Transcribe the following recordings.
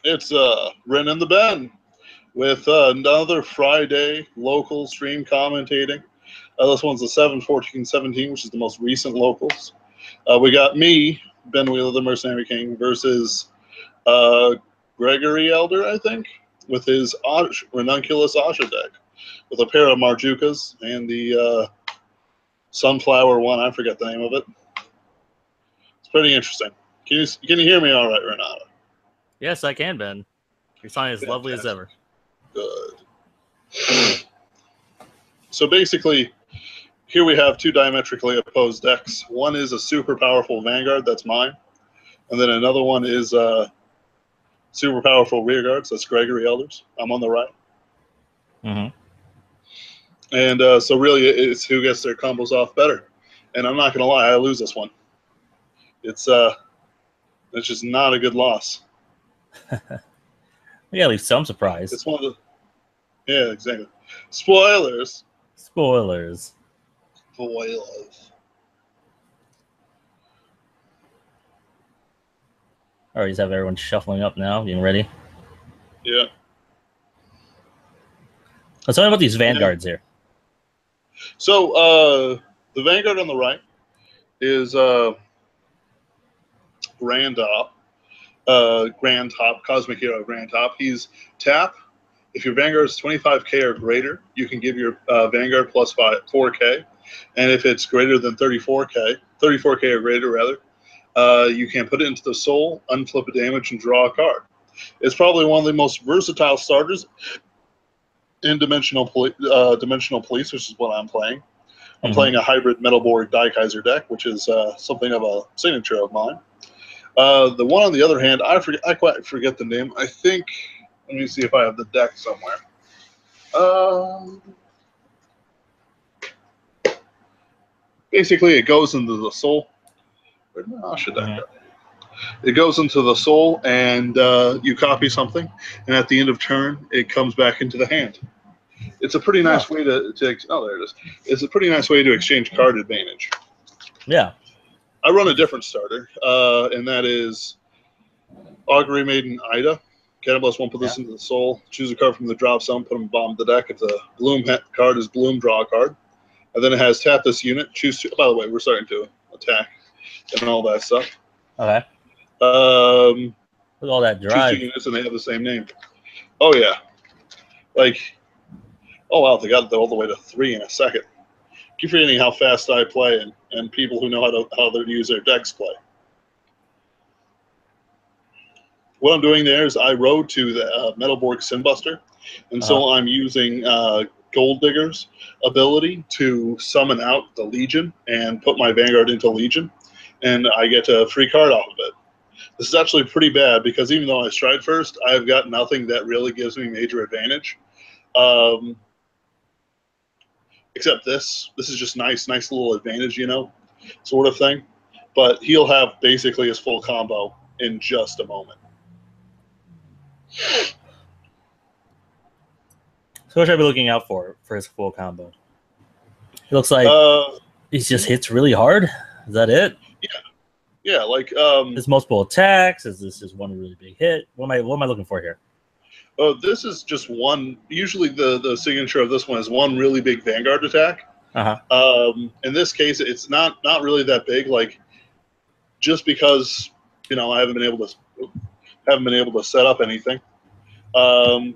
It's Ren and the Ben with another Friday local stream commentating. This one's the 7/14/17, which is the most recent locals. We got me, Ben Wheeler, the Mercenary King, versus uh, Gregory Elder, I think, with his Ranunculus Asha deck, with a pair of Marjukas and the Sunflower one. I forget the name of it. It's pretty interesting. Can you hear me all right, Renata? Yes, I can, Ben. You're sounding as lovely as ever. Good. So basically, here we have two diametrically opposed decks. One is a super powerful Vanguard, that's mine. And then another one is super powerful Rearguards, that's Gregory Elders. I'm on the right. Mm-hmm. And so really it's who gets their combos off better. And I'm not going to lie, I lose this one. It's just not a good loss. Yeah, at least some surprise. It's one of the... Yeah, exactly. Spoilers. Spoilers. Spoilers. All right, just have everyone shuffling up now, getting ready. Yeah. Let's talk about these Vanguards here. So the Vanguard on the right is Grand Top, Cosmic Hero Grand Top. He's tap. If your Vanguard is 25k or greater, you can give your Vanguard plus 4k. And if it's greater than 34k or greater rather, you can put it into the soul, unflip a damage, and draw a card. It's probably one of the most versatile starters in Dimensional Police, which is what I'm playing. I'm playing a hybrid Metalborg Daikaiser deck, which is something of a signature of mine. The one on the other hand, I quite forget the name. I think, let me see if I have the deck somewhere. Basically, it goes into the soul. Where did my Asha deck go? It goes into the soul, and you copy something, and at the end of turn, it comes back into the hand. It's a pretty nice way to oh, there it is. It's a pretty nice way to exchange card advantage. Yeah. I run a different starter, and that is Augury Maiden Ida. Cannibals won't put this into the soul. Choose a card from the drop zone, put them bottom of the deck. If the Bloom card is Bloom, draw a card. And then it has tap this unit. Choose two. By the way, we're starting to attack and all that stuff. Okay. With all that drive. Choose two units and they have the same name. Oh, yeah. Like, oh, wow, they got all the way to 3 in a second. Keep forgetting how fast I play and people who know how to use their decks play. What I'm doing there is I rode to the Metalborg Simbuster, and so I'm using Gold Digger's ability to summon out the Legion and put my Vanguard into Legion, and I get a free card off of it. This is actually pretty bad because even though I stride first, I've got nothing that really gives me major advantage. Except this. This is just nice little advantage, you know, sort of thing. But he'll have basically his full combo in just a moment. So what should I be looking out for his full combo? It looks like he just hits really hard. Is that it? Yeah, like there's multiple attacks. Is this just one really big hit? What am I looking for here? Oh, this is just one. Usually the signature of this one is one really big Vanguard attack. In this case, it's not really that big. Like, just because, you know, I haven't been able to set up anything. But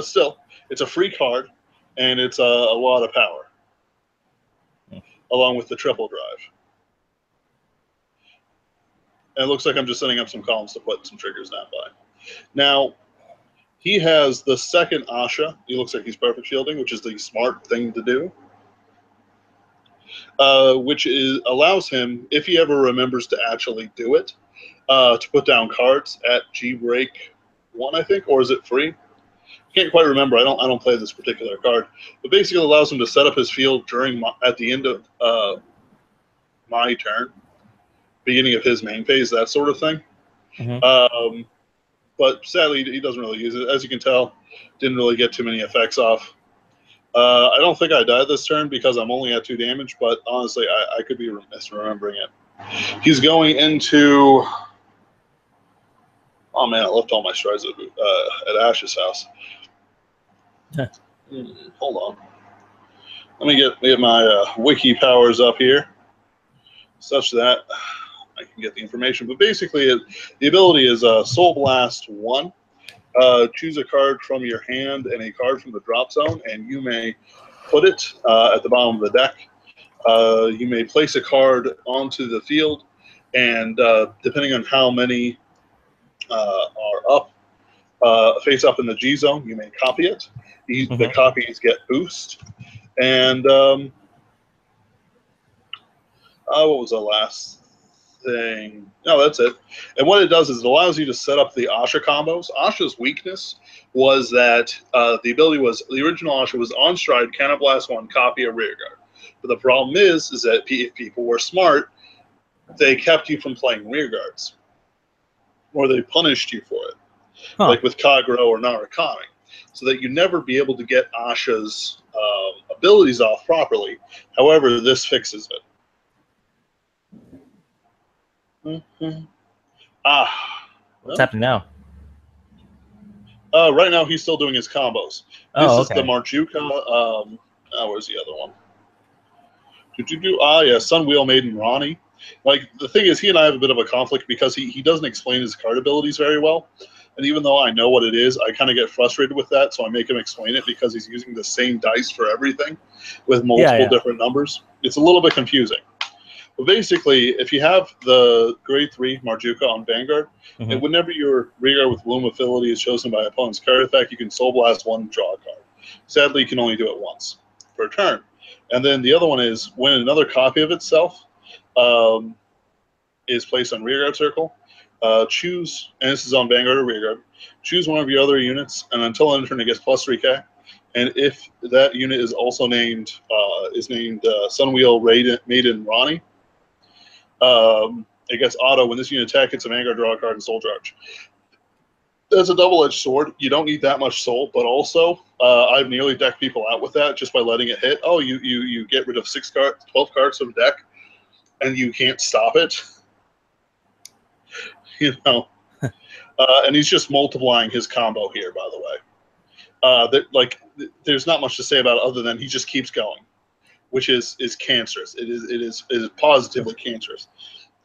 still, it's a free card, and it's a lot of power, along with the triple drive. And it looks like I'm just setting up some columns to put some triggers down by. Now, he has the second Asha. He looks like he's perfect shielding, which is the smart thing to do. Which allows him, if he ever remembers to actually do it, to put down cards at G-Break 1, I think, or is it free? Can't quite remember. I don't play this particular card, but basically allows him to set up his field at the end of my turn, beginning of his main phase, that sort of thing. But sadly, he doesn't really use it. As you can tell, didn't really get too many effects off. I don't think I died this turn because I'm only at 2 damage, but honestly, I could be misremembering it. He's going into Oh man, I left all my strides at Ash's house. Hold on. Let me get my wiki powers up here, such that I can get the information. But basically, the ability is Soul Blast 1. Choose a card from your hand and a card from the drop zone, and you may put it at the bottom of the deck. You may place a card onto the field, and depending on how many are up, face up in the G zone, you may copy it. The copies get boost. And what was the last thing? No, that's it. And what it does is it allows you to set up the Asha combos. Asha's weakness was that the ability was, the original Asha was on stride, counterblast 1, copy a rear guard. But the problem is that if people were smart, they kept you from playing rear guards, or they punished you for it, like with Kagero or Narukami, so that you never be able to get Asha's abilities off properly. However, this fixes it. What's happening now? Right now, he's still doing his combos. This is the Marjuka. Where's the other one? Yeah, Sunwheel Maiden Ronnie. Like, the thing is, he and I have a bit of a conflict because he doesn't explain his card abilities very well. And even though I know what it is, I kind of get frustrated with that, so I make him explain it because he's using the same dice for everything with multiple different numbers. It's a little bit confusing. But basically, if you have the grade 3 Marjuka on Vanguard, and whenever your rear guard with Bloom Affinity is chosen by opponent's card effect, you can Soul Blast 1, draw a card. Sadly, you can only do it once per turn. And then the other one is when another copy of itself is placed on rear guard circle, choose, and this is on Vanguard or rear guard, choose one of your other units, and until end of turn it gets plus 3k. And if that unit is also named Sunwheel Maiden Ronnie, it gets auto. When this unit attacks, it's a Vanguard, draw a card, and soul charge. That's a double-edged sword. You don't need that much soul, but also I've nearly decked people out with that just by letting it hit. Oh, you get rid of 12 cards from deck, and you can't stop it. You know, and he's just multiplying his combo here. By the way, there's not much to say about it other than he just keeps going, which is cancerous. It is positively cancerous.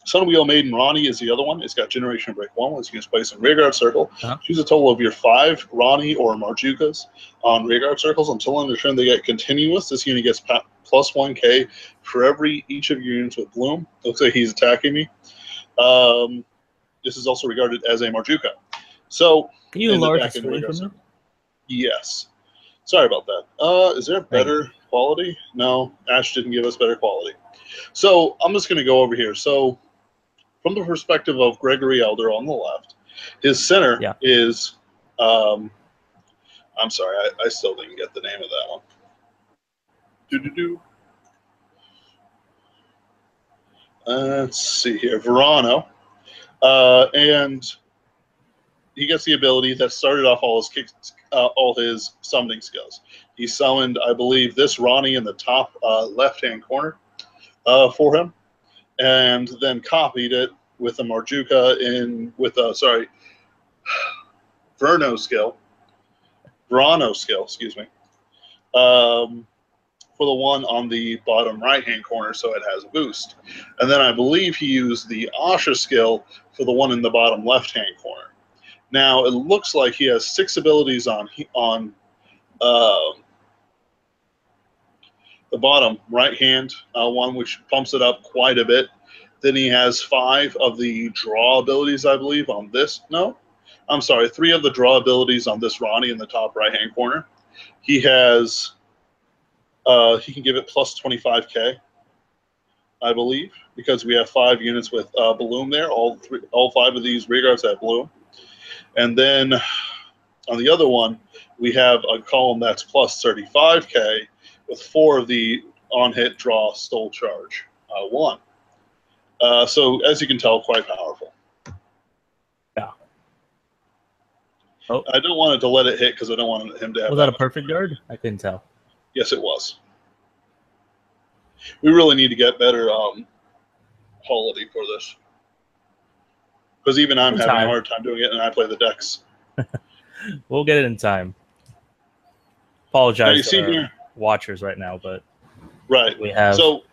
Sunwheel Maiden Ronnie is the other one. It's got Generation Break 1, which you can place in rear guard circle. Choose a total of your 5 Ronnie or Marjukas on rear guard circles. Until end of turn, they get continuous. This unit gets plus 1k for each of your units with Bloom. Looks like he's attacking me. This is also regarded as a Marjuka. So, can you enlarge the screen for me? Yes. Sorry about that. Is there better quality? No, Ash didn't give us better quality. So I'm just going to go over here. So from the perspective of Gregory Elder on the left, his center is, I'm sorry, I still didn't get the name of that one. Let's see here, Verano. And he gets the ability that started off all his summoning skills. He summoned, I believe, this Ronnie in the top left-hand corner for him, and then copied it with a Marjuka Verano skill, excuse me, for the one on the bottom right-hand corner, so it has a boost. And then I believe he used the Asha skill for the one in the bottom left-hand corner. Now, it looks like he has 6 abilities on the bottom right-hand one, which pumps it up quite a bit. Then he has 5 of the draw abilities, I believe, on this. No, I'm sorry, 3 of the draw abilities on this Ronnie in the top right-hand corner. He has, he can give it plus 25k, I believe, because we have 5 units with Bloom there. All 5 of these rear guards have Bloom. And then on the other one, we have a column that's plus 35k with 4 of the on-hit draw stole charge 1. So as you can tell, quite powerful. Yeah. Oh. I don't want to let it hit because I don't want him to have. Was that a perfect guard? I couldn't tell. Yes, it was. We really need to get better quality for this. Because even I'm In having time. a hard time doing it, and I play the decks. We'll get it in time. Apologize you to see our here, watchers right now, but right? we have. So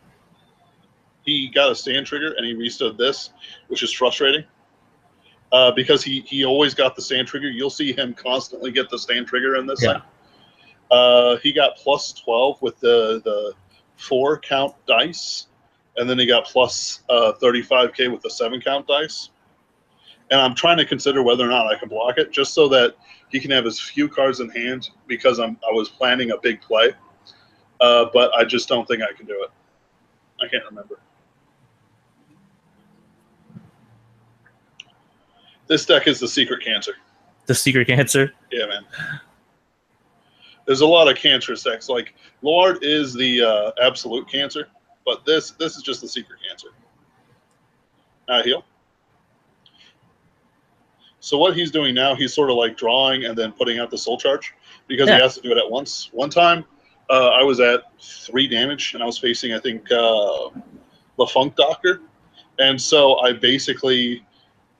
he got a stand trigger, and he restood this, which is frustrating. Because he always got the stand trigger. You'll see him constantly get the stand trigger in this thing. He got plus 12 with the 4 count dice, and then he got plus 35K with the 7 count dice. And I'm trying to consider whether or not I can block it, just so that he can have as few cards in hand, because I was planning a big play. But I just don't think I can do it. I can't remember. This deck is the secret cancer. The secret cancer? Yeah, man. There's a lot of cancerous decks. Like, Lord is the absolute cancer, but this is just the secret cancer. Heal. So what he's doing now, he's sort of like drawing and then putting out the soul charge, because he has to do it at once. One time, I was at 3 damage, and I was facing, I think, LaFunk Doctor. And so I basically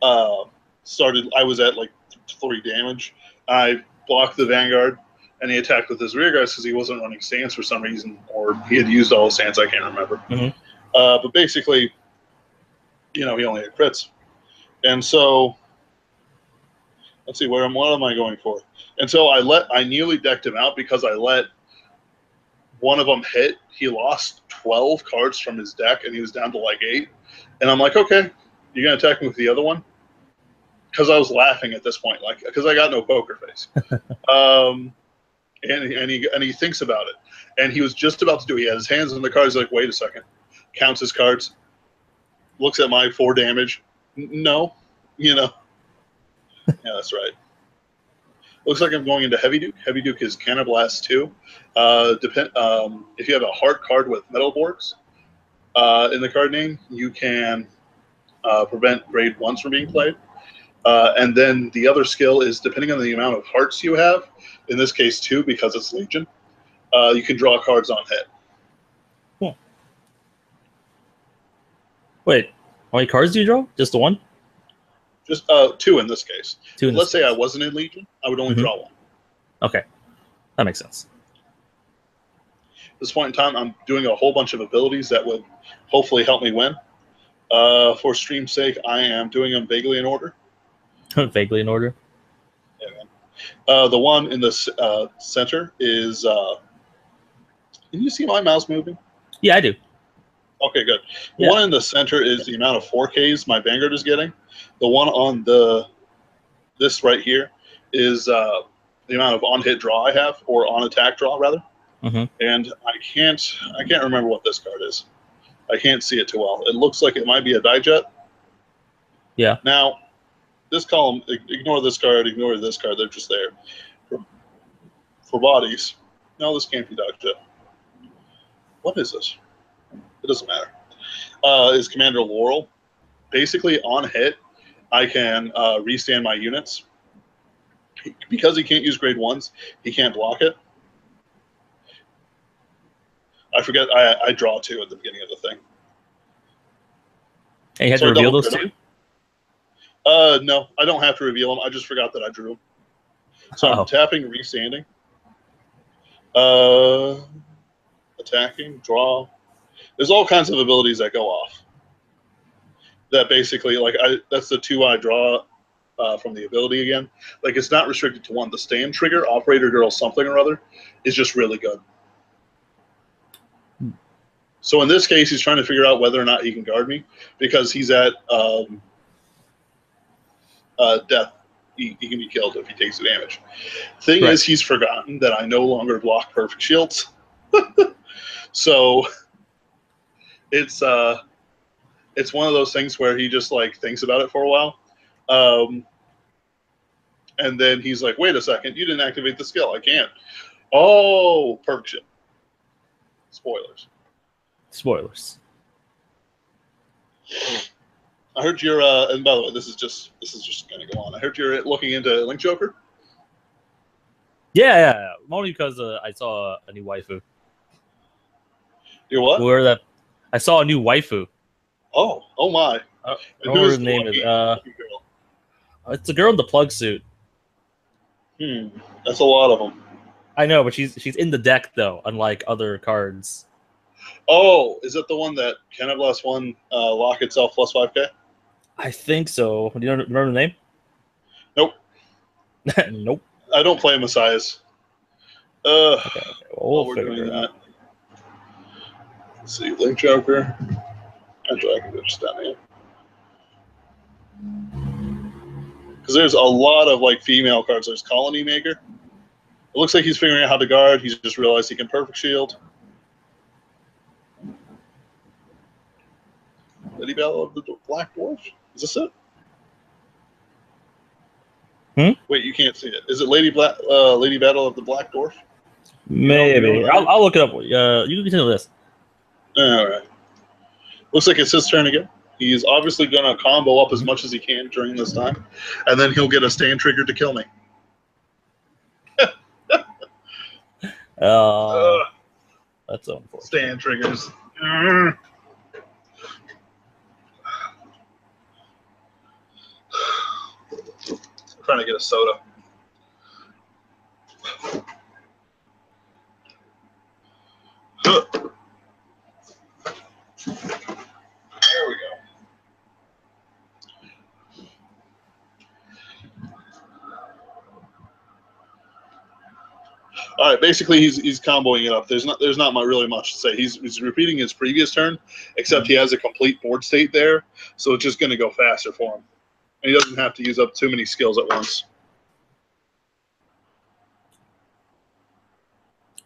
I was at like 3 damage. I blocked the Vanguard, and he attacked with his rear guys because he wasn't running stance for some reason, or he had used all his stance, I can't remember. Mm-hmm. But basically, he only had crits. And so, let's see, what am I going for? And so I nearly decked him out because I let one of them hit. He lost 12 cards from his deck, and he was down to like 8. And I'm like, okay, you're going to attack me with the other one? Because I was laughing at this point, like, because I got no poker face. And he thinks about it. And he was just about to do it. He had his hands on the cards. He's like, wait a second. Counts his cards. Looks at my 4 damage. No. Yeah, that's right. Looks like I'm going into Heavy Duke. Heavy Duke is Cannablast 2. If you have a heart card with Metalborgs in the card name, you can prevent grade 1s from being played. And then the other skill is, depending on the amount of hearts you have, in this case 2 because it's Legion, you can draw cards on hit. Cool. Wait, how many cards do you draw? Just the 1? Just 2 in this case. Let's say I wasn't in Legion, I would only draw 1. Okay, that makes sense. At this point in time, I'm doing a whole bunch of abilities that would hopefully help me win. For stream's sake, I am doing them vaguely in order. Vaguely in order? Yeah, man. The one in the center is... can you see my mouse moving? Yeah, I do. Okay, good. The one in the center is the amount of 4Ks my Vanguard is getting. The one on this right here is the amount of on-hit draw I have, or on-attack draw, rather. Mm-hmm. And I can't remember what this card is. I can't see it too well. It looks like it might be a Dijet. Yeah. Now, this column, ignore this card, ignore this card. They're just there. For bodies, no, this can't be Dijet. What is this? It doesn't matter. Is Commander Laurel. Basically, on hit, I can restand my units. Because he can't use grade 1s, he can't block it. I forget, I draw 2 at the beginning of the thing. And you had to reveal those 2? No, I don't have to reveal them. I just forgot that I drew them. So I'm tapping, restanding. Attacking, draw. There's all kinds of abilities that go off. That basically, like, that's the 2 I draw from the ability again. Like, it's not restricted to 1. The stand trigger, Operator Girl something or other, is just really good. So in this case, he's trying to figure out whether or not he can guard me, because he's at death. He can be killed if he takes the damage. Thing is, he's forgotten that I no longer block perfect shields. So it's one of those things where he just like thinks about it for a while. And then he's like, wait a second, you didn't activate the skill. I can't. Oh, perfect shield. Spoilers. I heard you're and by the way, this is just gonna go on. I heard you're looking into Link Joker. Yeah. Only because I saw a new waifu. You're what? I saw a new waifu. Oh my. I don't know what her name is. It's a girl in the plug suit. That's a lot of them. I know, but she's in the deck though, unlike other cards. Oh, is it the one that Can I Blast one lock itself plus 5K? I think so. Do you remember the name? Nope. Nope. I don't play Messiahs. Okay. Well, we're doing that. Let's see, Link Joker. Actually, I can go just down here. Because there's a lot of like female cards. There's Colony Maker. It looks like he's figuring out how to guard. He's just realized he can perfect shield. Lady Battle of the Black Dwarf? Is this it? Wait, you can't see it. Is it Lady Battle of the Black Dwarf? Maybe. I'll look it up. You can continue this. All right. Looks like it's his turn again. He's obviously going to combo up as much as he can during this time, and then he'll get a stand trigger to kill me. That's so unfortunate. Stand triggers. Trying to get a soda. There we go. All right, basically he's comboing it up. There's not really much to say. He's repeating his previous turn, except he has a complete board state there, so it's just going to go faster for him. And he doesn't have to use up too many skills at once.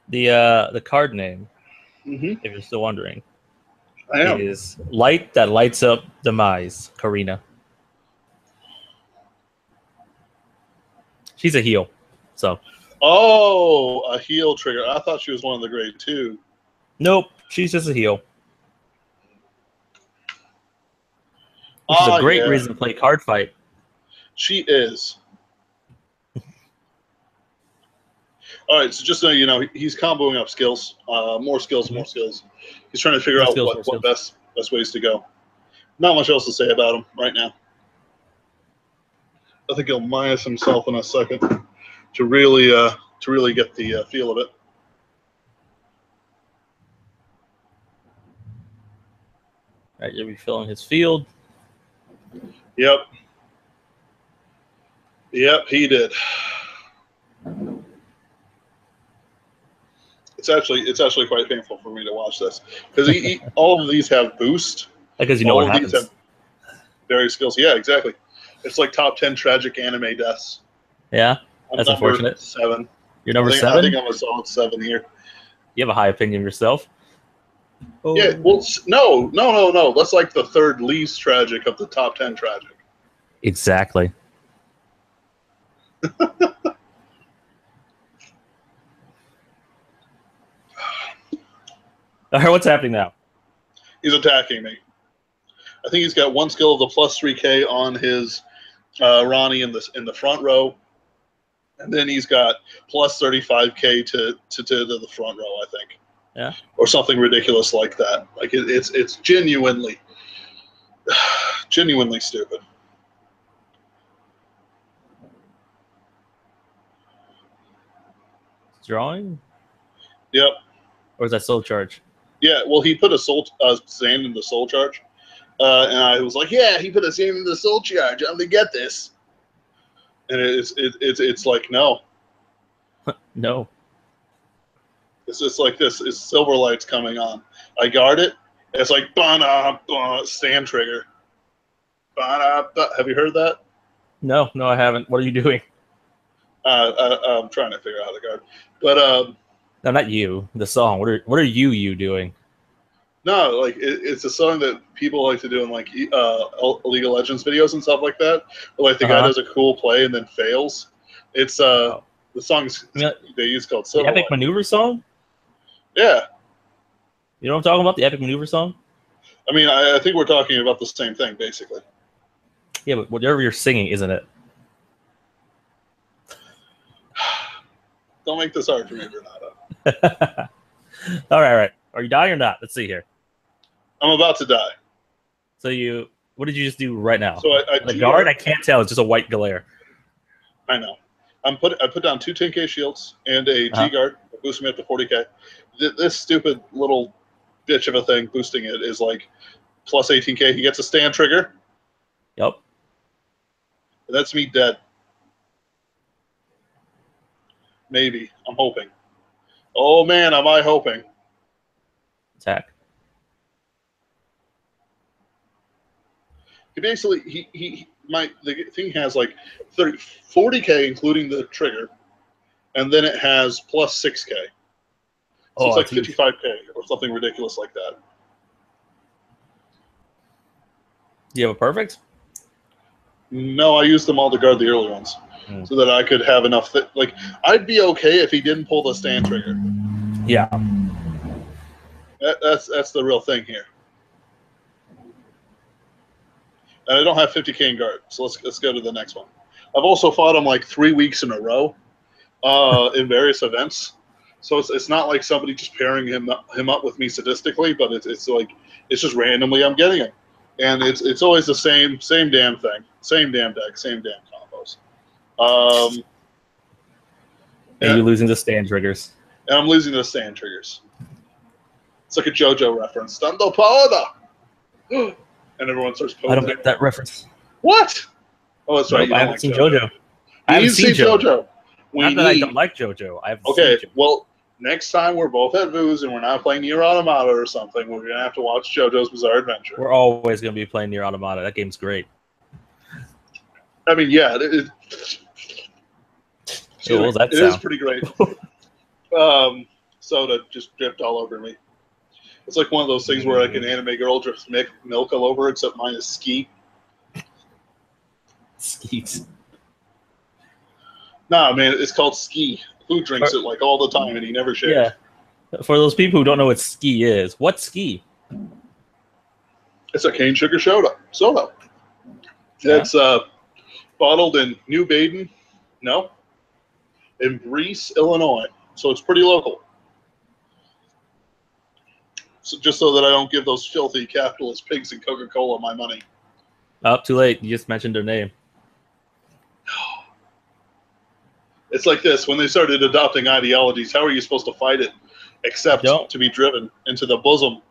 The card name, if you're still wondering, is Light That Lights Up Demise, Karina. She's a heel, so. Oh, a heel trigger. I thought she was one of the grade 2. Nope, she's just a heel. Which is a great reason to play Card Fight. She is. All right, so just so you know, he's comboing up skills. More skills, more skills. He's trying to figure out what best ways to go. Not much else to say about him right now. I think he'll minus himself in a second to really get the feel of it. All right, you'll be filling his field. Yep, he did. It's actually quite painful for me to watch this because all of these have boost. Because you know what happens. These have various skills. Yeah, exactly. It's like top 10 tragic anime deaths. Yeah, that's unfortunate. 7. You're number 7? I think I'm a solid 7 here. You have a high opinion of yourself. Oh. Yeah, well, no. That's like the third least tragic of the top 10 tragic. Exactly. All right, what's happening now? He's attacking me. I think he's got one skill of the plus 3K on his Ronnie in the front row, and then he's got plus 35K to the front row. I think. Yeah. Or something ridiculous like that. Like it's genuinely stupid. Drawing? Yep. Or is that soul charge? Yeah, well, he put a sand in the soul charge, and I was like, yeah, he put a sand in the soul charge. I'm gonna get this. And it's like no, no. It's just like this. It's Silverlight's coming on. I guard it. It's like sand trigger. Have you heard that? No, I haven't. What are you doing? I'm trying to figure out how to guard, but no, not you. The song. What are you doing? No, like it's a song that people like to do in like League of Legends videos and stuff like that. But like the guy does a cool play and then fails. It's the songs they use called Silverlight. The Epic Maneuver song. Yeah. You know what I'm talking about? The Epic Maneuver song. I mean, I think we're talking about the same thing, basically. Yeah, but whatever you're singing, isn't it? Don't make this hard for me, Renato. All right. Are you dying or not? Let's see here. I'm about to die. So you What did you just do right now? So I the guard, I can't tell. It's just a white glare. I know. I put down 2 10K shields and a G guard, boosting me up to 40K. This stupid little bitch of a thing boosting it is like plus 18K. He gets a stand trigger. Yep. That's me dead. Maybe. I'm hoping. Oh man, am I hoping. Attack. He basically the thing has like 40K including the trigger, and then it has plus 6K. So it's like 55K or something ridiculous like that. Do you have a perfect? No, I used them all to guard the early ones, so that I could have enough. Like, I'd be okay if he didn't pull the stand trigger. Yeah, that's the real thing here. And I don't have 50K in guard, so let's go to the next one. I've also fought him like 3 weeks in a row, in various events. So it's not like somebody just pairing him up with me sadistically, but it's like it's just randomly I'm getting him, and it's always the same damn thing, same damn deck, same damn combos. And you're losing the stand triggers. And I'm losing the stand triggers. It's like a JoJo reference. Stando Pada! And everyone starts posing. I don't get that reference. What? Oh, that's right. Nope, I haven't seen JoJo. I haven't seen JoJo. Not that I don't like JoJo. I haven't seen JoJo. Well, next time we're both at Voo's and we're not playing Nier Automata or something, we're going to have to watch JoJo's Bizarre Adventure. We're always going to be playing Nier Automata. That game's great. I mean, yeah, it is pretty great. Soda just dripped all over me. It's like one of those things where like an anime girl drips milk all over, except mine is ski. Skeets. Nah, man, it's called ski. Who drinks it like all the time and he never shares? Yeah. For those people who don't know what ski is, what's ski? It's a cane sugar soda. Yeah. It's bottled in New Baden, in Breese, Illinois. So it's pretty local. So just so that I don't give those filthy capitalist pigs in Coca-Cola my money. Oh, too late. You just mentioned their name. It's like this. When they started adopting ideologies, how are you supposed to fight it except to be driven into the bosom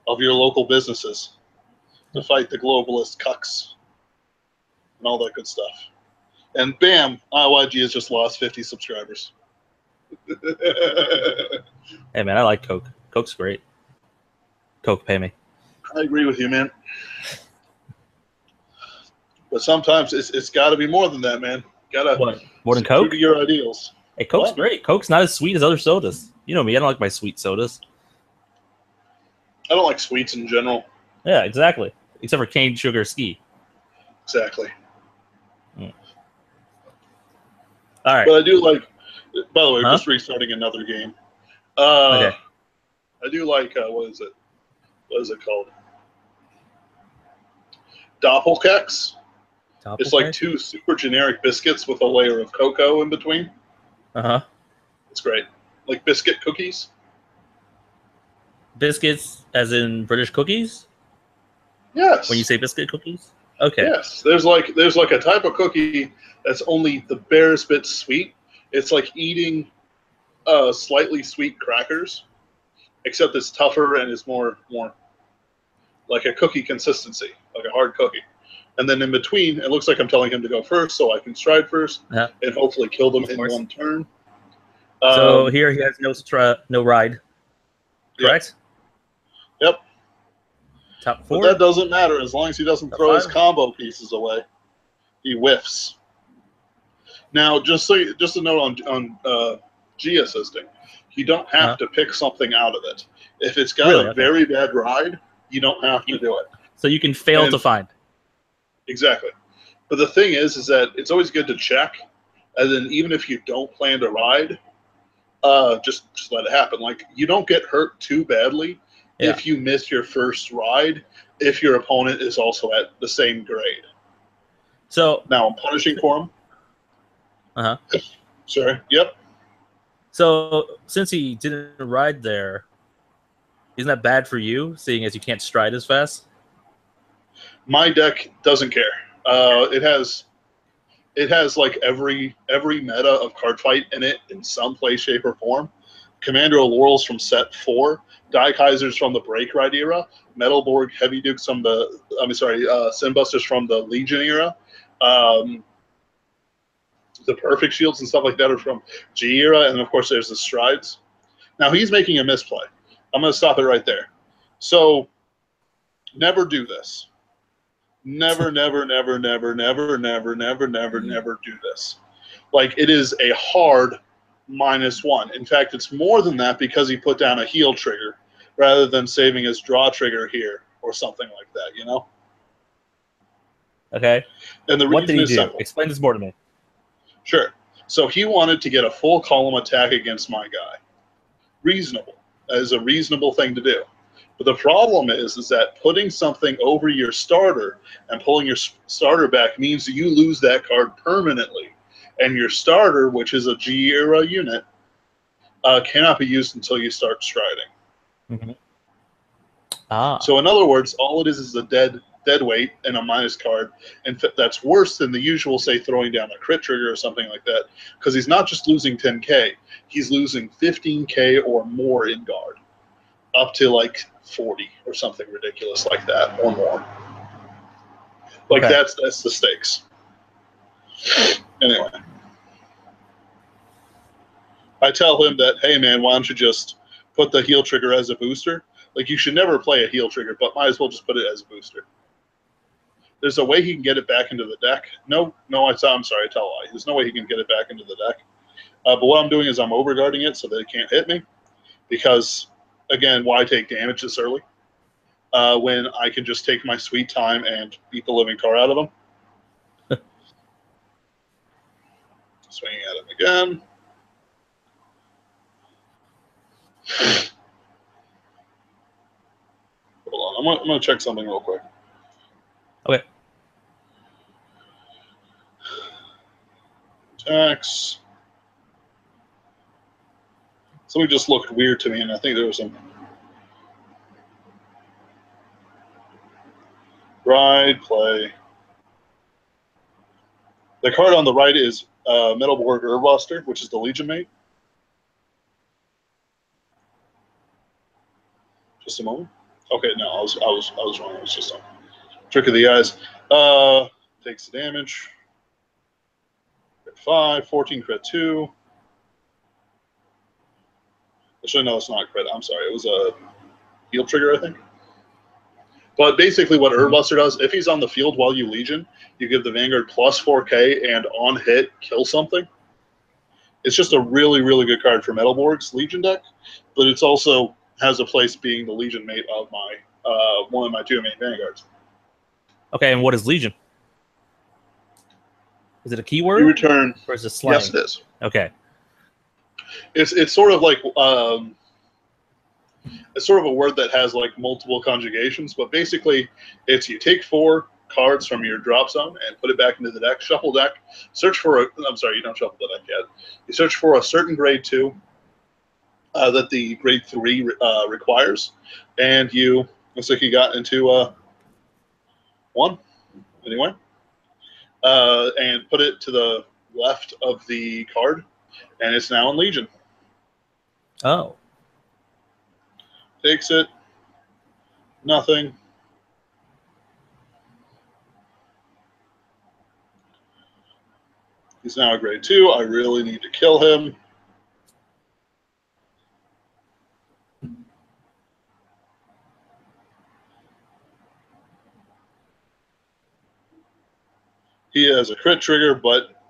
of your local businesses to fight the globalist cucks and all that good stuff? And bam, IYG has just lost 50 subscribers. Hey, man, I like Coke. Coke's great. Coke, pay me. I agree with you, man. But sometimes it's got to be more than that, man. What? More than Coke? True to your ideals. Hey, Coke's great. Coke's not as sweet as other sodas. You know me. I don't like my sweet sodas. I don't like sweets in general. Yeah, exactly. Except for cane sugar ski. Exactly. All right. But I do like, by the way, we're just restarting another game. Okay. I do like, what is it? What is it called? Doppelkeks. It's like 2 super generic biscuits with a layer of cocoa in between. It's great. Like biscuit cookies. Biscuits as in British cookies? Yes. When you say biscuit cookies? Okay. Yes. There's like a type of cookie that's only the barest bit sweet. It's like eating slightly sweet crackers, except it's tougher and it's more like a cookie consistency, like a hard cookie. And then in between, it looks like I'm telling him to go first, so I can stride first and hopefully kill them in one turn. So here he has no ride, correct? Yep. Top 4. But that doesn't matter as long as he doesn't throw his combo pieces away. He whiffs. Now, just a note on G assisting, you don't have to pick something out of it. If it's got a very bad ride, you don't have to do it. So you can fail to find. Exactly. But the thing is that it's always good to check, and then even if you don't plan to ride, just let it happen. Like, you don't get hurt too badly if you miss your first ride, if your opponent is also at the same grade. So now I'm punishing for him. Sorry. Yep. So since he didn't ride there, isn't that bad for you, seeing as you can't stride as fast? My deck doesn't care. It has like every meta of Cardfight in it in some way, shape, or form. Commander Laurel's from set 4, Daikaisers from the Break Ride era, Metalborg Heavy Dukes from the Sinbusters from the Legion era. The Perfect Shields and stuff like that are from G era, and of course there's the Strides. Now he's making a misplay. I'm going to stop it right there. So never do this. Never, never, never, never, never, never, never, never, never do this. Like, it is a hard -1. In fact, it's more than that because he put down a heal trigger rather than saving his draw trigger here or something like that, you know? Okay. And the what did he do? Simple. Explain this more to me. Sure. So he wanted to get a full column attack against my guy. Reasonable. That is a reasonable thing to do. But the problem is that putting something over your starter and pulling your starter back means that you lose that card permanently. And your starter, which is a G-era unit, cannot be used until you start striding. Mm-hmm. Ah. So in other words, all it is a dead weight and a minus card. And that's worse than the usual, say, throwing down a crit trigger or something like that. Because he's not just losing 10k, he's losing 15k or more in guard. Up to like 40 or something ridiculous like that, or more. Like, okay. That's the stakes. Anyway, I tell him that, hey man, why don't you just put the heal trigger as a booster? Like, you should never play a heal trigger, but might as well just put it as a booster. There's a way he can get it back into the deck. No, I'm sorry, I tell a lie. There's no way he can get it back into the deck. But what I'm doing is I'm overguarding it so that it can't hit me, because again, why take damage this early when I can just take my sweet time and beat the living tar out of him? Swinging at him again. Hold on, I'm going to check something real quick. Okay. Attacks. Something just looked weird to me, and I think there was some. Ride, play. The card on the right is Metalborg Urbuster, which is the Legion mate. Just a moment. Okay, no, I was wrong. It was just a trick of the eyes. Takes the damage. Crit 5, 14 crit 2. Actually, no, it's not crit. I'm sorry. It was a heal trigger, I think. But basically what Urbuster does, if he's on the field while you Legion, you give the Vanguard plus 4k and on hit, kill something. It's just a really, really good card for Metalborg's Legion deck, but it's also has a place being the Legion mate of my one of my 2 main Vanguards. Okay, and what is Legion? Is it a keyword? You return. Or is it slang? Yes, it is. Okay. It's sort of like it's sort of a word that has like multiple conjugations, but basically it's you take 4 cards from your drop zone and put it back into the deck, shuffle deck, search for a, I'm sorry, you don't shuffle the deck yet. You search for a certain grade 2 that the grade 3 requires, and you, looks like you got into 1, anyway, and put it to the left of the card, and it's now in Legion. Oh. Takes it. Nothing. He's now a grade 2. I really need to kill him. He has a crit trigger, but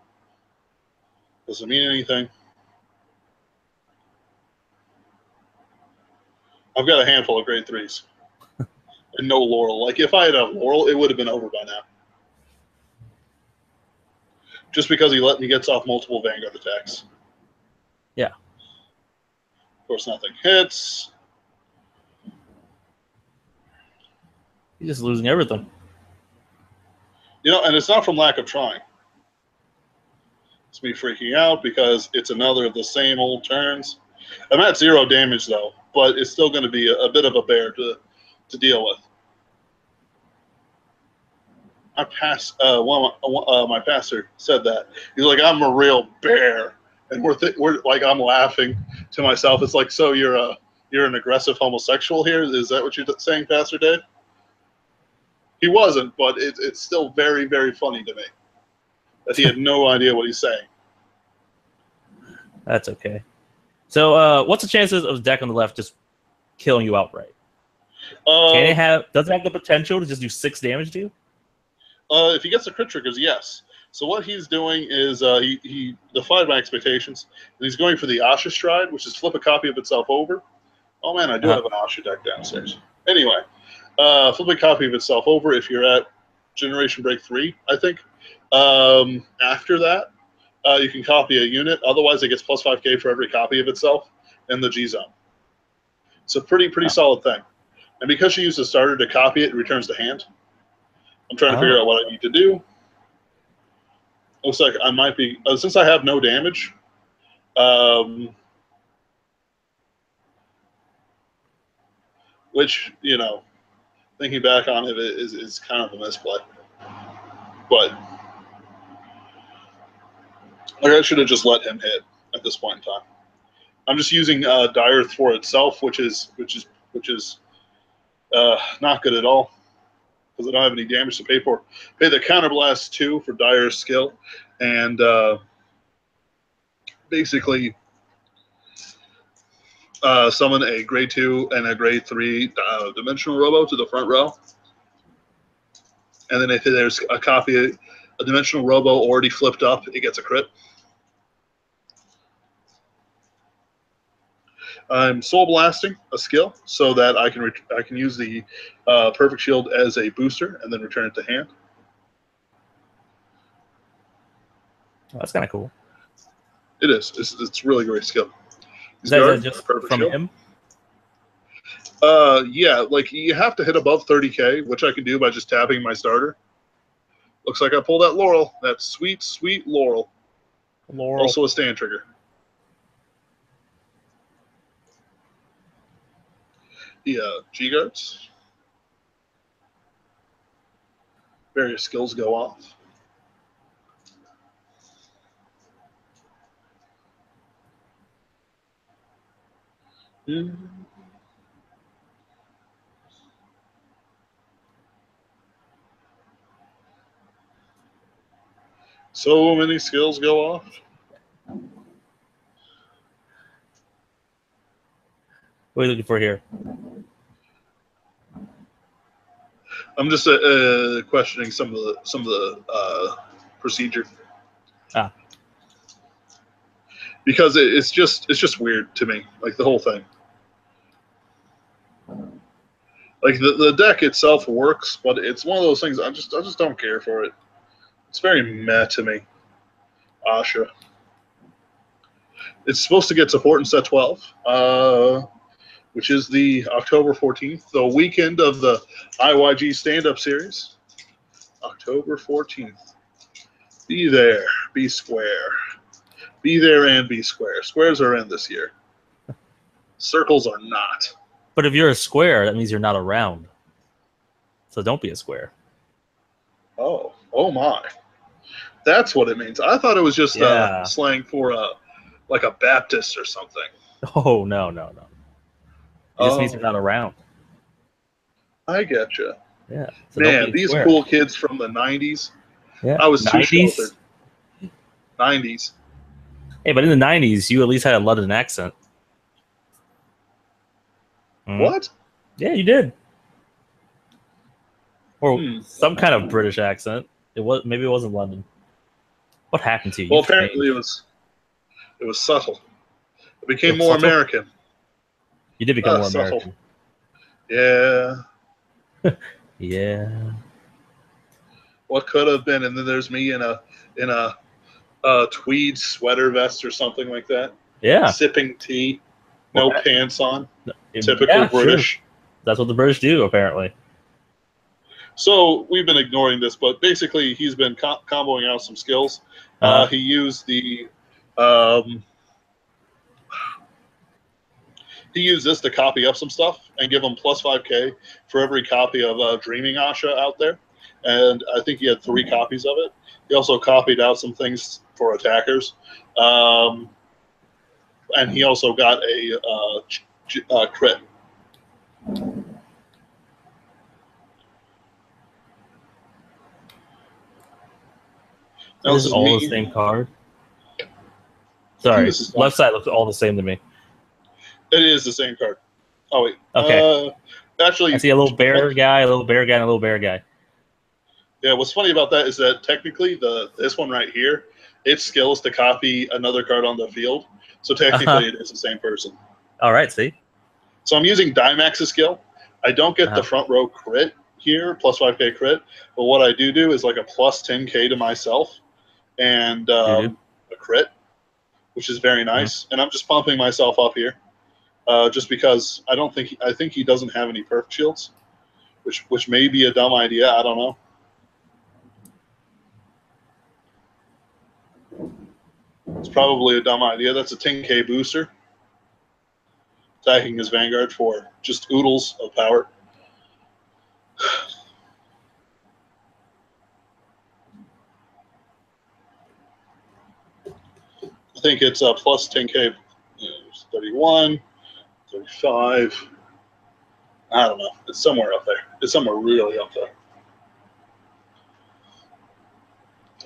doesn't mean anything. I've got a handful of grade 3s. And no Laurel. Like, if I had a Laurel, it would have been over by now. Just because he gets off multiple Vanguard attacks. Yeah. Of course, nothing hits. He's just losing everything. You know, and it's not from lack of trying. It's me freaking out because it's another of the same old turns. I'm at 0 damage, though, but it's still going to be a bit of a bear to deal with. my pastor said that. He's like, I'm a real bear, and we're like, I'm laughing to myself. It's like, so you're an aggressive homosexual here? Is that what you're saying, Pastor Dave? He wasn't, but it's still very, very funny to me that he had no idea what he's saying. That's okay. So, what's the chances of the deck on the left just killing you outright? Does it have the potential to just do 6 damage to you? If he gets the crit triggers, yes. So what he's doing is he defied my expectations, and he's going for the Asha Stride, which is flip a copy of itself over. Oh man, I do have an Asha deck downstairs. Anyway, flip a copy of itself over if you're at Generation Break 3, I think. After that, you can copy a unit. Otherwise, it gets plus 5k for every copy of itself in the G zone. It's a pretty solid thing. And because she used a starter to copy it, it returns to hand. I'm trying to figure out what I need to do. Looks like I might be, since I have no damage, which, you know, thinking back on it is kind of a misplay. But like, I should have just let him hit at this point in time. I'm just using Dire for itself, which is not good at all, because I don't have any damage to pay for. Pay the Counterblast 2 for Dire's skill, and basically summon a grade 2 and a grade 3 Dimensional Robo to the front row. And then if there's a copy of a Dimensional Robo already flipped up, it gets a crit. I'm Soul Blasting a skill so that I can use the Perfect Shield as a booster and then return it to hand. Oh, that's kind of cool. It is. It's a really great skill. Is that just from shield. him? Yeah, like you have to hit above 30k, which I can do by just tapping my starter. Looks like I pulled that Laurel. That sweet, sweet Laurel. Also a stand trigger. The G-Guards. Various skills go off. So many skills go off. What are you looking for here? I'm just questioning some of the procedure. Because it's just weird to me, like the whole thing. Like the deck itself works, but it's one of those things I just don't care for it. It's very meh to me. Asha. It's supposed to get support in set 12, which is the October 14th, the weekend of the IYG stand-up series. October 14th. Be there, be square. Be there and be square. Squares are in this year. Circles are not. But if you're a square, that means you're not around. So don't be a square. Oh my. That's what it means. I thought it was just slang for like a Baptist or something. Oh, no. It just means you're not around. I getcha. Yeah. So man, these cool kids from the 90s. Yeah. I was 90s? Too sheltered. 90s. Hey, but in the 90s, you at least had a London accent. What? Yeah, you did. Or some kind of British accent. Maybe it wasn't London. What happened to you? Well, apparently it was subtle. It became more subtle? American. You did become more subtle. American. Yeah. Yeah. What could have been, and then there's me in a tweed sweater vest or something like that. Yeah. Sipping tea, no pants on. Typical British. Sure. That's what the British do, apparently. So we've been ignoring this, but basically he's been comboing out some skills. He used the he used this to copy up some stuff and give him plus 5k for every copy of Dreaming Asha out there. and I think he had 3 copies of it. He also copied out some things for attackers, and he also got a crit. This is all the same card. Sorry, left side looks all the same to me. It is the same card. Oh wait. Okay. Actually, I see a little bear guy, a little bear guy, and a little bear guy. Yeah. What's funny about that is that technically this one right here, its skill is to copy another card on the field. So technically, it is the same person. All right. See. So I'm using Dimax's skill. I don't get the front row crit here, plus 5k crit. But what I do is like a plus 10k to myself, and a crit, which is very nice. And I'm just pumping myself up here, just because I think he doesn't have any perf shields, which may be a dumb idea. I don't know. It's probably a dumb idea. That's a 10k booster. Attacking his Vanguard for just oodles of power. I think it's a plus 10k, 31, 35. I don't know. It's somewhere up there. It's somewhere really up there.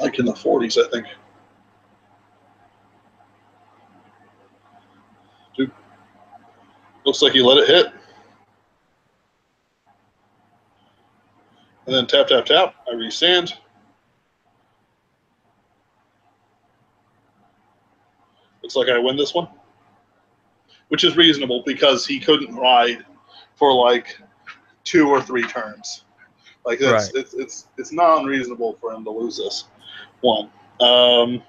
Like in the 40s, I think. Dude. Looks like he let it hit. And then tap, tap, tap. I resand. Looks like I win this one. Which is reasonable because he couldn't ride for like 2 or 3 turns. Like that's it's not unreasonable for him to lose this one. I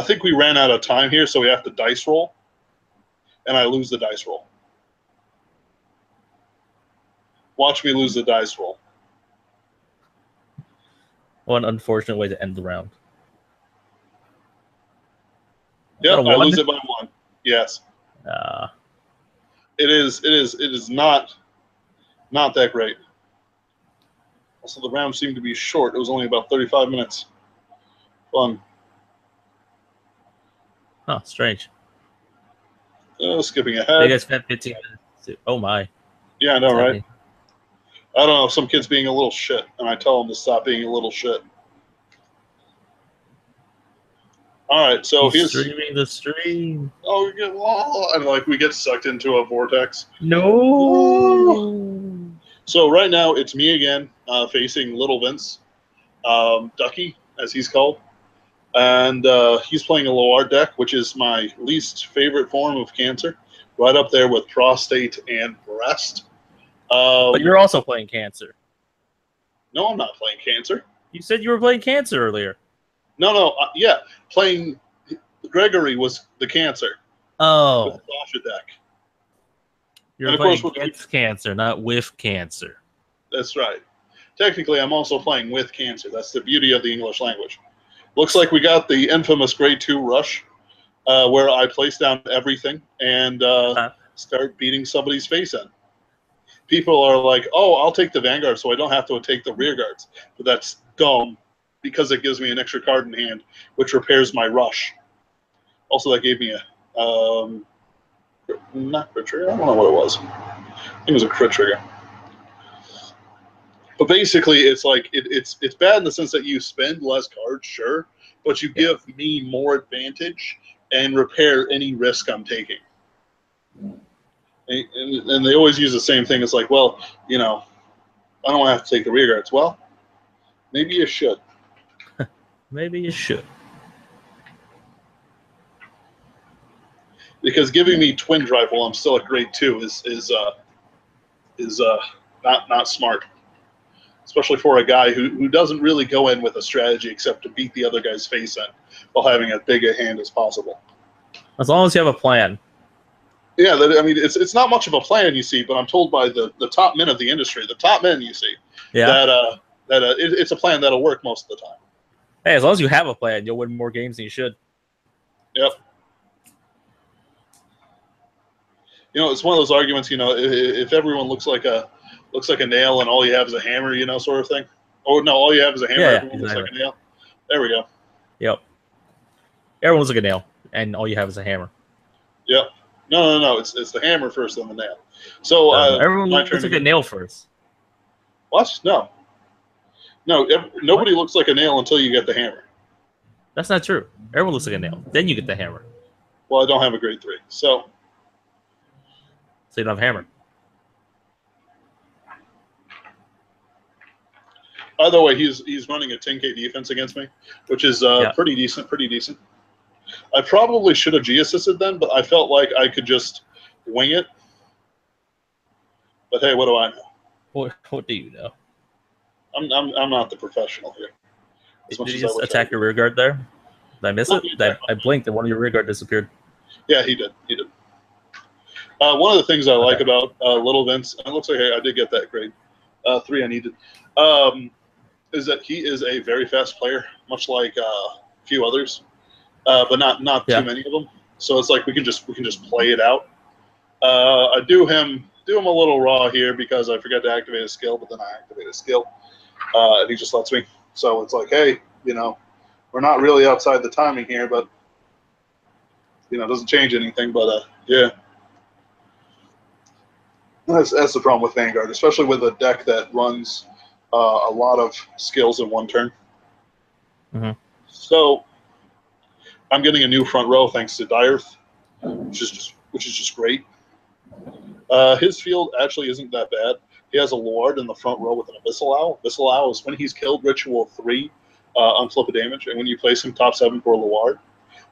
think we ran out of time here, so we have to dice roll. And I lose the dice roll. Watch me lose the dice roll. One unfortunate way to end the round. Yep, I lose it by 1. Yes. It is not that great. Also, the round seemed to be short. It was only about 35 minutes. Fun. Huh, strange. Skipping ahead. You guys spent 15 minutes. Oh my. Yeah, I know, right? I don't know. Some kid's being a little shit, and I tell him to stop being a little shit. All right, so he's streaming the stream. Oh, we get and like we get sucked into a vortex. No. So right now it's me again, facing Little Vince, Ducky as he's called, and he's playing a Loard deck, which is my least favorite form of cancer, right up there with prostate and breast. But you're also playing cancer. No, I'm not playing cancer. You said you were playing cancer earlier. No, yeah, playing Gregory was the cancer. Oh, with the Sasha deck. You're playing against cancer, not with cancer. That's right. Technically, I'm also playing with cancer. That's the beauty of the English language. Looks like we got the infamous Grade 2 rush, where I place down everything and start beating somebody's face in. People are like, oh, I'll take the Vanguard so I don't have to take the rear guards. But that's dumb because it gives me an extra card in hand, which repairs my rush. Also, that gave me a not crit trigger. I don't know what it was. I think it was a crit trigger. But basically, it's like it's bad in the sense that you spend less cards, sure, but you give me more advantage and repair any risk I'm taking. And they always use the same thing. It's like, well, you know, I don't want to have to take the rear guards. Well, maybe you should. Maybe you should. Because giving me twin drive while I'm still at grade 2 is not smart, especially for a guy who doesn't really go in with a strategy except to beat the other guy's face in while having as big a hand as possible. As long as you have a plan. Yeah, I mean, it's not much of a plan, you see, but I'm told by the top men of the industry, the top men, you see, that it's a plan that'll work most of the time. Hey, as long as you have a plan, you'll win more games than you should. Yep. You know, it's one of those arguments, you know, if everyone looks like a looks like a nail, and all you have is a hammer, you know, sort of thing. Oh no, all you have is a hammer. Yeah, Everyone looks like a nail. There we go. Yep. Everyone looks like a nail, and all you have is a hammer. Yep. No. It's the hammer first, then the nail. So everyone looks like a nail first. What? No. Nobody looks like a nail until you get the hammer. That's not true. Everyone looks like a nail. Then you get the hammer. Well, I don't have a grade 3, so you don't have a hammer. By the way, he's running a 10k defense against me, which is pretty decent. I probably should have G-assisted then, but I felt like I could just wing it. But hey, what do I know? What do you know? I'm not the professional here. Did you just attack your rear guard there? Did I miss it? I blinked and one of your rear guard disappeared. Yeah, he did. One of the things I like about Little Vince, and it looks like I did get that grade 3 I needed, is that he is a very fast player, much like a few others, but not too many of them. So it's like we can just play it out. I do him a little raw here because I forgot to activate a skill, but then I activate a skill, and he just lets me. So it's like, hey, you know, we're not really outside the timing here, but you know, it doesn't change anything. But yeah, that's the problem with Vanguard, especially with a deck that runs a lot of skills in one turn. Mm-hmm. So I'm getting a new front row thanks to Dirth, which is just great. His field actually isn't that bad. He has a Lord in the front row with an Abyssal Owl. Abyssal Owl is when he's killed Ritual 3 on flip of damage, and when you place him top 7 for Luard.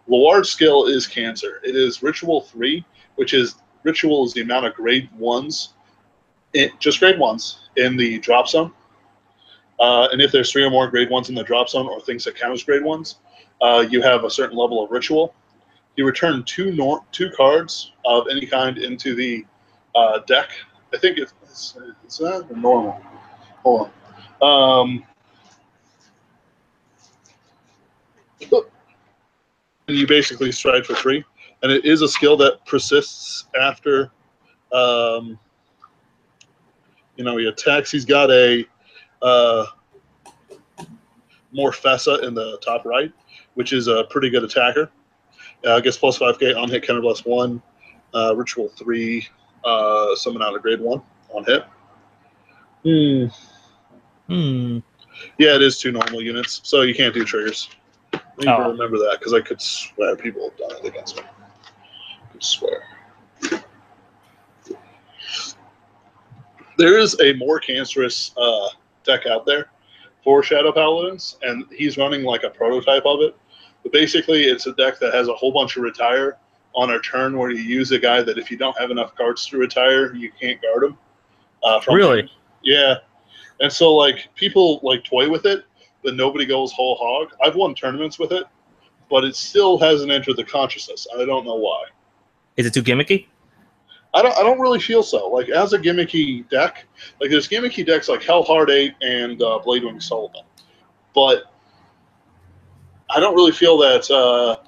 Luard's skill is Cancer. It is Ritual 3, which is Ritual is the amount of grade 1s, just grade 1s, in the drop zone. And if there's 3 or more grade 1s in the drop zone or things that count as grade 1s, you have a certain level of Ritual. You return two cards of any kind into the deck. I think it's that or normal. Hold on. And you basically stride for 3, and it is a skill that persists after. You know, he attacks. He's got a Morfessa in the top right, which is a pretty good attacker. Gets plus 5k on hit, counter blast 1, Ritual 3, summon out a grade 1 on hit. Yeah, it is 2 normal units, so you can't do triggers. I need to remember that because I could swear people have done it against me. I could swear. There is a more cancerous deck out there for Shadow Paladins, and he's running like a prototype of it. But basically, it's a deck that has a whole bunch of retire on a turn where you use a guy that if you don't have enough cards to retire, you can't guard him. Really? Him. Yeah. And so, like, people, like, toy with it, but nobody goes whole hog. I've won tournaments with it, but it still hasn't entered the consciousness. I don't know why. Is it too gimmicky? I don't really feel so. Like, as a gimmicky deck, like, there's gimmicky decks like Hellheart 8 and Bladewing Sullivan. But I don't really feel that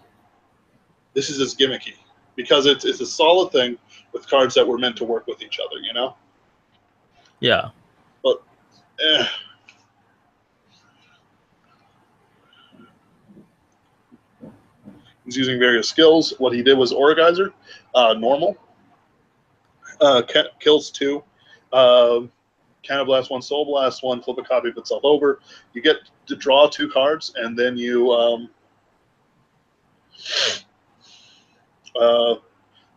this is as gimmicky because it's a solid thing with cards that were meant to work with each other, you know? Yeah. But, he's using various skills. What he did was Aura Geyser, normal. Kills 2. Counter Blast 1, Soul Blast 1, flip a copy of itself over. You get to draw 2 cards, and then you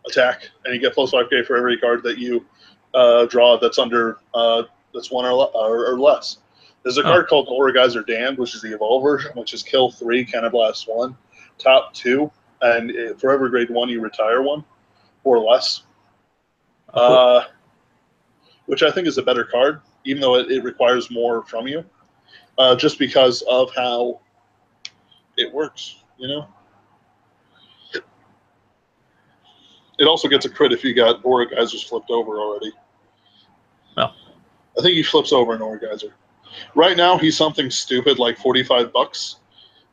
attack, and you get plus 5k for every card that you draw that's under that's 1 or less. There's a card called Aura Geyser Damned, which is the Evolve version, which is kill 3, Counter Blast 1, top 2, and for every grade 1 you retire 1 or less. Which I think is a better card, even though it requires more from you, just because of how it works, you know? It also gets a crit if you got Aura Geysers flipped over already. Oh. I think he flips over an Aura Geyser. Right now, he's something stupid like $45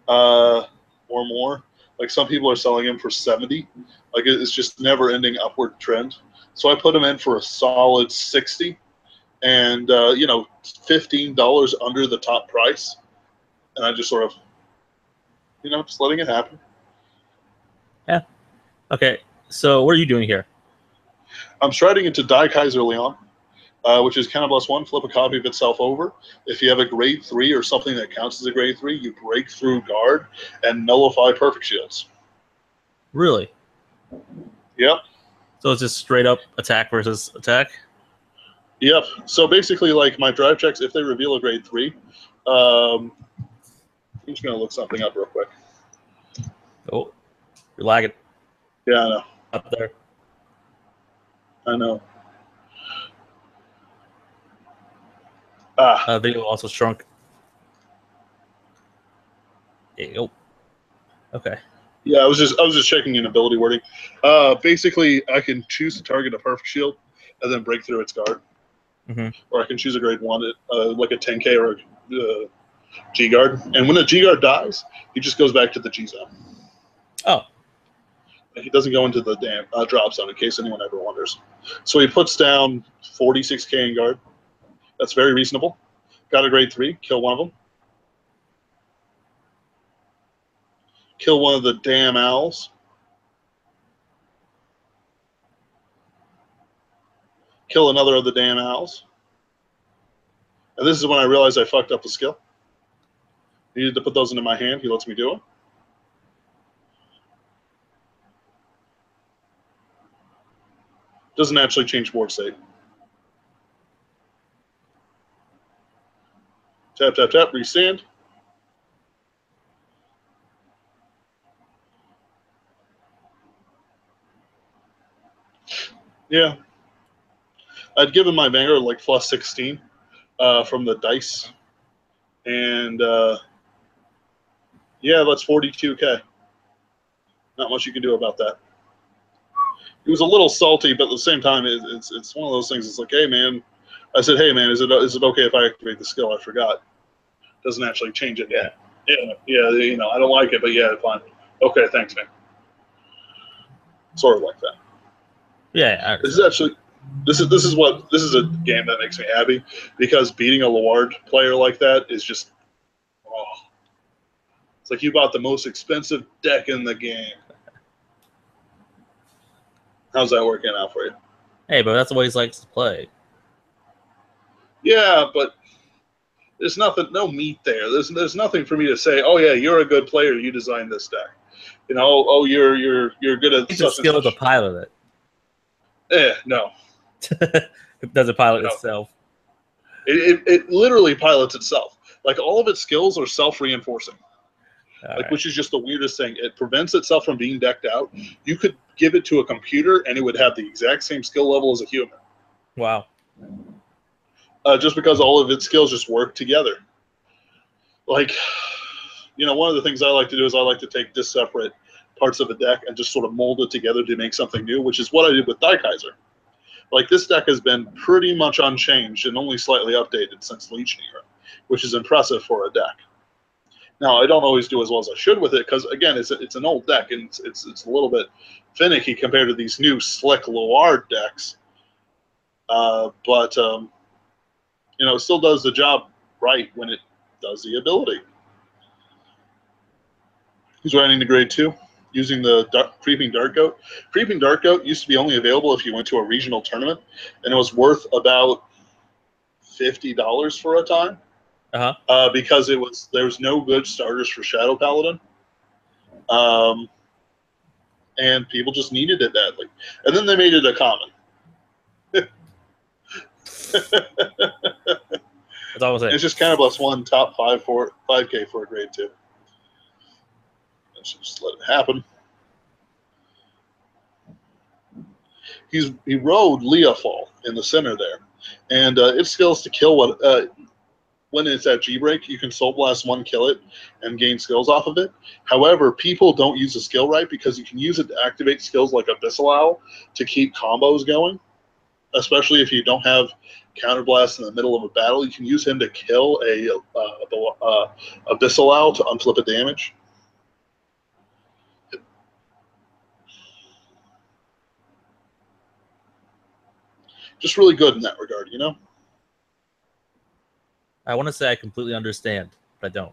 or more. Like, some people are selling him for 70. Like, it's just never-ending upward trend. So I put him in for a solid 60, and $15 under the top price, and I just sort of, just letting it happen. Yeah. Okay. So what are you doing here? I'm striding into Daikaiser Leon, which is Counter +1, flip a copy of itself over. If you have a grade 3 or something that counts as a grade 3, you break through guard and nullify perfect shields. Really? Yep. So it's just straight up attack versus attack? Yep. So basically, like my drive checks, if they reveal a grade 3, I'm just going to look something up real quick. Oh, you're lagging. Yeah, I know. Up there. I know. Video also shrunk. Oh. Okay. Yeah, I was just checking in ability wording. Basically, I can choose to target a perfect shield and then break through its guard, or I can choose a grade 1, like a 10K or a G guard. And when a G guard dies, he just goes back to the G zone. Oh. He doesn't go into the damn drop zone, in case anyone ever wonders. So he puts down 46K in guard. That's very reasonable. Got a grade 3. Kill one of them. Kill one of the damn owls. Kill another of the damn owls. And this is when I realized I fucked up the skill. Needed to put those into my hand. He lets me do it. Doesn't actually change board state. Tap, tap, tap, restand. Yeah. I'd given my Vanguard like plus 16 from the dice. And yeah, that's 42K. Not much you can do about that. He was a little salty, but at the same time, it's one of those things. It's like, hey, man. I said, hey, man, is it okay if I activate the skill? I forgot. Doesn't actually change it. Yeah. Yeah, I don't like it, but yeah, fine. Okay, thanks, man. Sort of like that. Yeah. This is actually this is a game that makes me happy, because beating a Loire player like that is just, it's like you bought the most expensive deck in the game. How's that working out for you? Hey, but that's the way he likes to play. Yeah, but there's no meat there. There's nothing for me to say, oh yeah, you're a good player, you designed this deck. You're good at It's a skill to pilot it. No. It doesn't pilot itself. It literally pilots itself. Like, all of its skills are self-reinforcing. Which is just the weirdest thing. It prevents itself from being decked out. You could give it to a computer and it would have the exact same skill level as a human. Wow. Just because all of its skills just work together. Like, one of the things I like to do is I like to take disseparate parts of a deck and just sort of mold it together to make something new, which is what I did with Daikaiser. Like, this deck has been pretty much unchanged and only slightly updated since Legion era, which is impressive for a deck. Now, I don't always do as well as I should with it because, again, it's an old deck and it's a little bit finicky compared to these new slick Loire decks. But it still does the job right when it does the ability. He's riding the grade 2 using the Creeping Dark Goat. Creeping Dark Goat used to be only available if you went to a regional tournament, and it was worth about $50 for a time. Because there was no good starters for Shadow Paladin, and people just needed it badly. And then they made it a common. That's all I'm saying. It's just kind of +1 top 5K for a grade 2. Let's just let it happen. He rode Leofall in the center there, and its skills to kill when it's at G-Break, you can Soul Blast 1, kill it, and gain skills off of it. However, people don't use the skill right because you can use it to activate skills like Abyssal Owl to keep combos going, especially if you don't have Counterblast in the middle of a battle. You can use him to kill a Abyssal Owl to unflip a damage. Just really good in that regard, I want to say I completely understand, but I don't.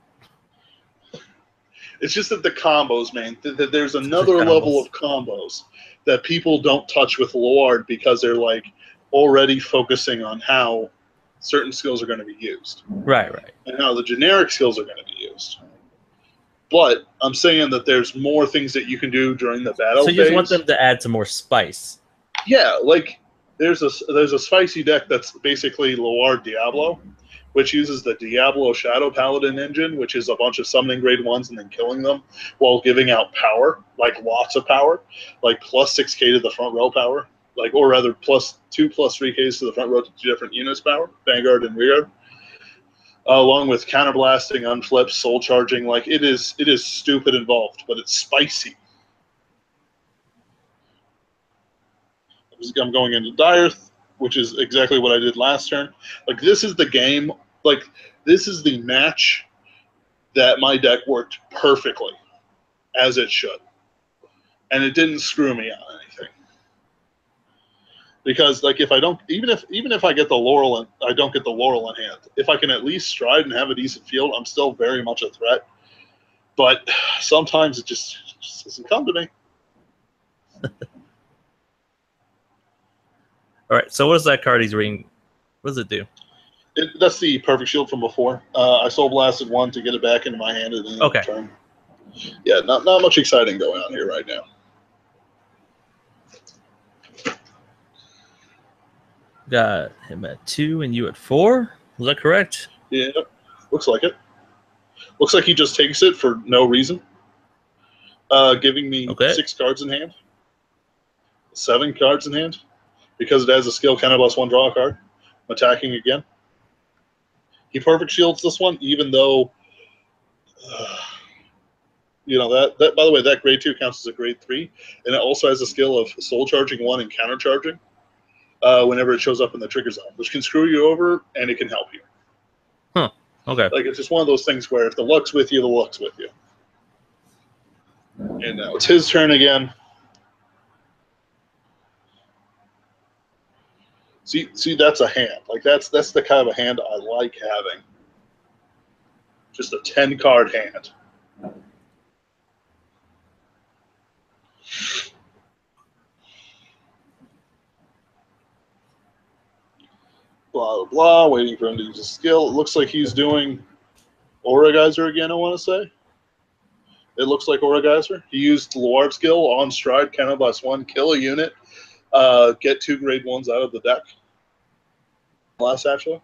It's just that the combos, man. There's another level of combos that people don't touch with Lord because they're like already focusing on how certain skills are going to be used. Right. And how the generic skills are going to be used. But I'm saying that there's more things that you can do during the battle phase. So you just want them to add some more spice. Yeah, like there's a spicy deck that's basically Loire Diablo, which uses the Diablo Shadow Paladin engine, which is a bunch of summoning grade 1s and then killing them while giving out power, like lots of power, like plus 6k to the front row power, like or rather plus 2 plus 3ks to the front row to 2 different units power, Vanguard and Rearguard. Along with counterblasting, unflips, soul charging, like it is stupid involved, but it's spicy. I'm going into Direth, which is exactly what I did last turn. Like this is the game, like this is the match that my deck worked perfectly, as it should, and it didn't screw me on anything. Because like if I don't, even if I get the Laurel and I don't get the Laurel in hand, if I can at least stride and have a decent field, I'm still very much a threat. But sometimes it just doesn't come to me. All right. So what is that card he's reading? What does it do? That's the perfect shield from before. I soul blasted one to get it back into my hand at the end of the turn. Yeah, not much exciting going on here right now. Got him at 2 and you at 4. Was that correct? Yeah, looks like it. Looks like he just takes it for no reason. Giving me 6 cards in hand. 7 cards in hand. Because it has a skill, counter plus 1, draw a card. I'm attacking again. He perfect shields this one, even though, you know, that by the way, that grade 2 counts as a grade 3. And it also has a skill of soul charging 1 and counter charging. Whenever it shows up in the trigger zone, which can screw you over and it can help you. Huh. Okay. Like it's just one of those things where if the luck's with you, the luck's with you. And now it's his turn again. See, that's a hand. Like that's the kind of a hand I like having. Just a 10-card hand. Blah, blah, blah, waiting for him to use his skill. It looks like he's doing Aura Geyser again, I want to say. It looks like Aura Geyser. He used Loire skill on stride, counter blast 1, kill a unit, get 2 grade 1s out of the deck. Last, actually.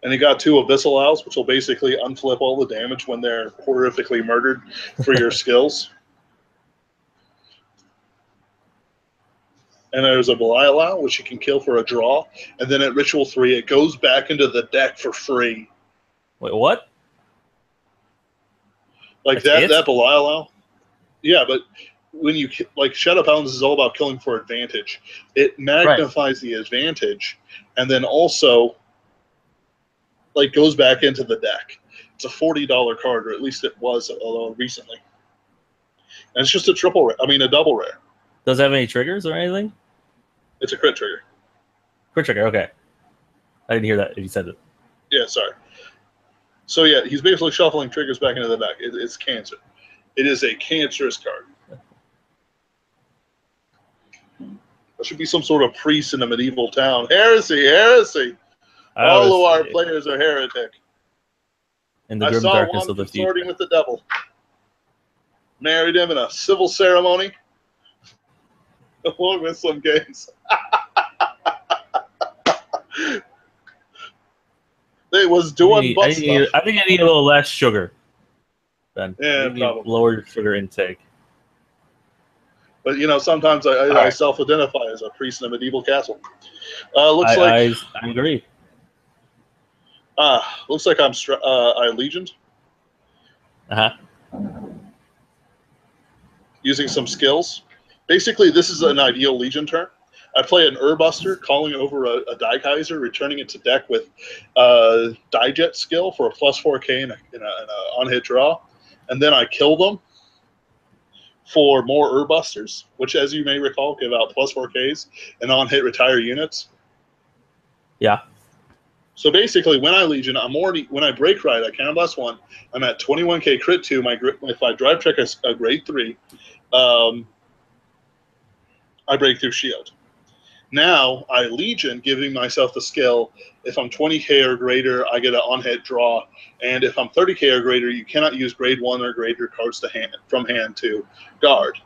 And he got 2 Abyssal Owls, which will basically unflip all the damage when they're horrifically murdered for your skills. And there's a Belial Owl, which you can kill for a draw. And then at Ritual 3, it goes back into the deck for free. Wait, what? Like that Belial Owl? Yeah, but when you, like, Shadow Paladins is all about killing for advantage. It magnifies the advantage and then also, like, goes back into the deck. It's a $40 card, or at least it was, although recently. And it's just a double rare. Does it have any triggers or anything? It's a crit trigger. Crit trigger, okay. I didn't hear that if you said it. Yeah, sorry. So yeah, he's basically shuffling triggers back into the deck. It's cancer. It is a cancerous card. There should be some sort of priest in a medieval town. Heresy, heresy. All of our players are heretic. In the grim darkness of the future. Sorting with the devil. Married him in a civil ceremony. Along with some games. They was doing butt stuff. I think I need a little less sugar. Ben. Yeah, probably. Lower your sugar intake. But, you know, sometimes I self-identify as a priest in a medieval castle. I agree. Looks like I legioned. Using some skills. Basically, this is an ideal Legion turn. I play an Urbuster, calling over a Die Kaiser, returning it to deck with Die Jet skill for a plus 4k and an on-hit draw. And then I kill them for more Urbusters, which, as you may recall, give out plus 4ks and on-hit retire units. Yeah. So basically, when I Legion, when I break ride, I Cannon Blast 1, I'm at 21k crit 2. If I drive check a grade 3, I break through shield. Now I Legion, giving myself the skill. If I'm 20k or greater, I get an on-hit draw, and if I'm 30k or greater, you cannot use grade 1 or greater cards from hand to guard.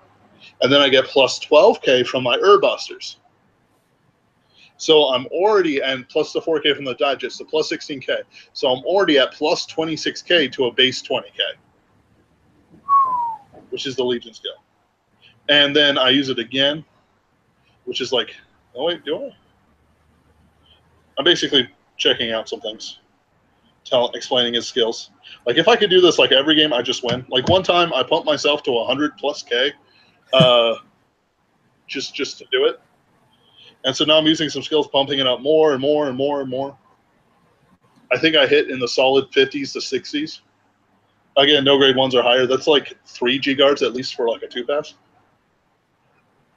And then I get plus 12k from my Busters. So I'm already, and plus the 4k from the digest, so plus 16k. So I'm already at plus 26k to a base 20k, which is the Legion skill. And then I use it again, which is like, oh wait, do I? I'm basically checking out some things, explaining his skills. Like if I could do this like every game, I just win. Like one time I pumped myself to 100 plus k, just to do it. And so now I'm using some skills, pumping it up more and more and more and more. I think I hit in the solid 50s to 60s. Again, no grade 1s or higher. That's like 3 G guards at least for like a 2-pass.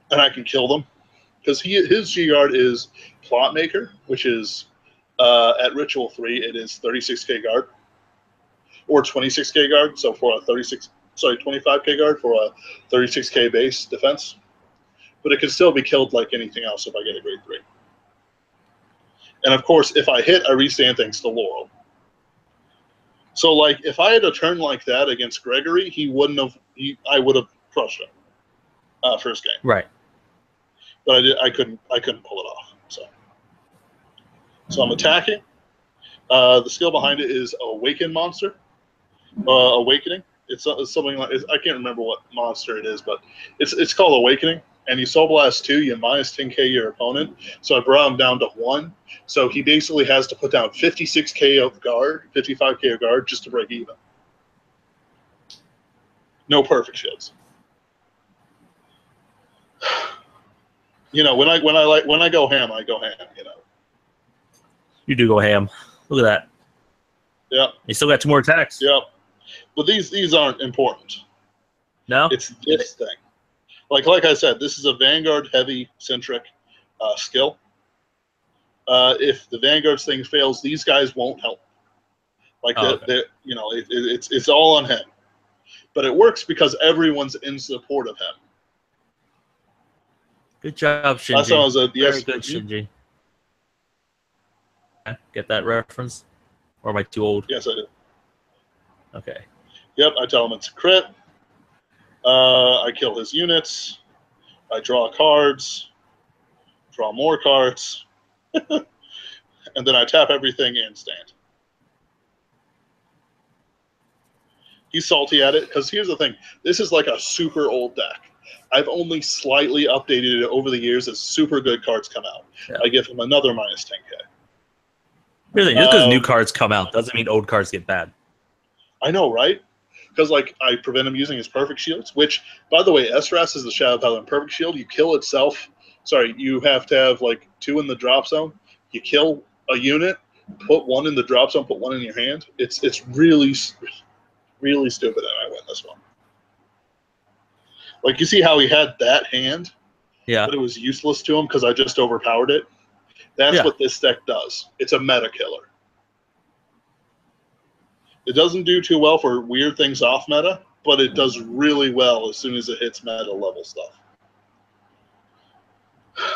And I can kill them. Because his G guard is Plot Maker, which is at Ritual 3, it is 36k guard. Or 26k guard, so for a 25k guard for a 36k base defense. But it can still be killed like anything else if I get a grade 3. And of course, if I hit, I restand thanks to Laurel. So, like, if I had a turn like that against Gregory, I would have crushed him first game. Right. But I couldn't pull it off. So I'm attacking. The skill behind it is Awaken Monster. Awakening. It's something like, I can't remember what monster it is, but it's called Awakening. And you Soul Blast 2, you minus 10k your opponent. So I brought him down to 1. So he basically has to put down 56k of guard, 55k of guard just to break even. No perfect shields. You know, when I go ham, I go ham. You know. You do go ham. Look at that. Yeah. You still got 2 more attacks. Yep. But these aren't important. No. It's this thing. Like I said, this is a Vanguard heavy centric skill. If the Vanguard's thing fails, these guys won't help. Like you know, it's all on him. But it works because everyone's in support of him. Good job, Shinji. Last time I was Very good, Shinji. Get that reference? Or am I too old? Yes, I do. Okay. Yep, I tell him it's a crit. I kill his units. I draw cards. Draw more cards. And then I tap everything and stand. He's salty at it, because here's the thing. This is like a super old deck. I've only slightly updated it over the years as super good cards come out. Yeah. I give him another minus 10k. Really, just because new cards come out doesn't mean old cards get bad. I know, right? Because, like, I prevent him using his perfect shields, which, by the way, Esras is the Shadow Paladin perfect shield. You kill itself. Sorry, you have to have, like, 2 in the drop zone. You kill a unit, put 1 in the drop zone, put 1 in your hand. It's really, really stupid, and I win this one. Like, you see how he had that hand? Yeah. But it was useless to him because I just overpowered it? That's what this deck does. It's a meta killer. It doesn't do too well for weird things off meta, but it does really well as soon as it hits meta level stuff.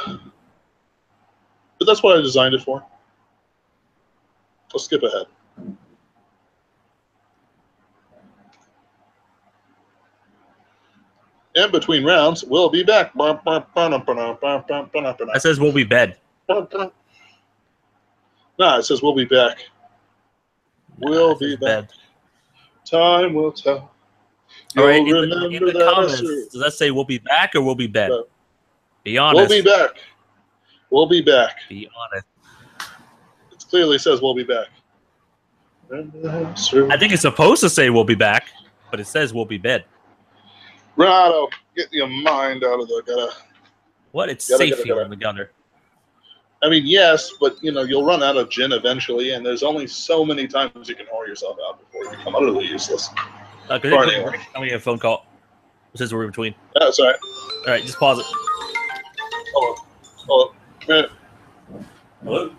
But that's what I designed it for. Let's skip ahead. And between rounds, we'll be back. That says we'll be bed. Nah, it says we'll be back. We'll be back. Time will tell. All right, in the comments, does that say we'll be back or we'll be bed? No. Be honest. We'll be back. We'll be back. Be honest. It clearly says we'll be back. I think it's supposed to say we'll be back, but it says we'll be bed. Renato, get your mind out of the gutter. What? It's safe here in the gunner. I mean, yes, but you know you'll run out of gin eventually, and there's only so many times you can whore yourself out before you become utterly useless. Anyway. I'm gonna get a phone call. Since we're in between. That's all right. All right, just pause it. Hold on. Hello.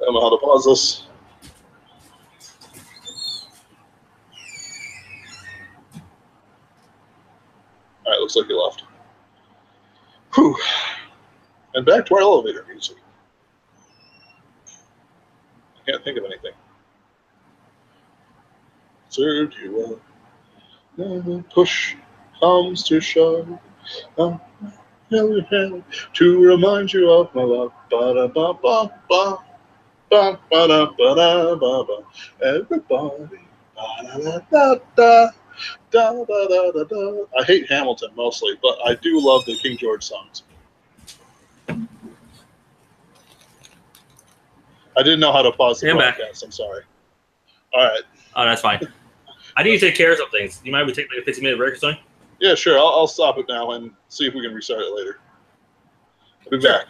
I don't know how to pause this. All right, looks like you left. Whew. And back to our elevator music. I can't think of anything. Served you well. Never push comes to shove. I'm to remind you of my love. Ba-da-ba-ba-ba. Ba-ba-da-ba-da-ba-ba. Everybody. Ba-da-da-da-da. Da-da-da-da-da. I hate Hamilton mostly, but I do love the King George songs. I didn't know how to pause the broadcast. I'm sorry. All right. Oh, that's fine. I need to take care of some things. You mind if we take like a 15-minute break or something? Yeah, sure. I'll stop it now and see if we can restart it later. I'll be back.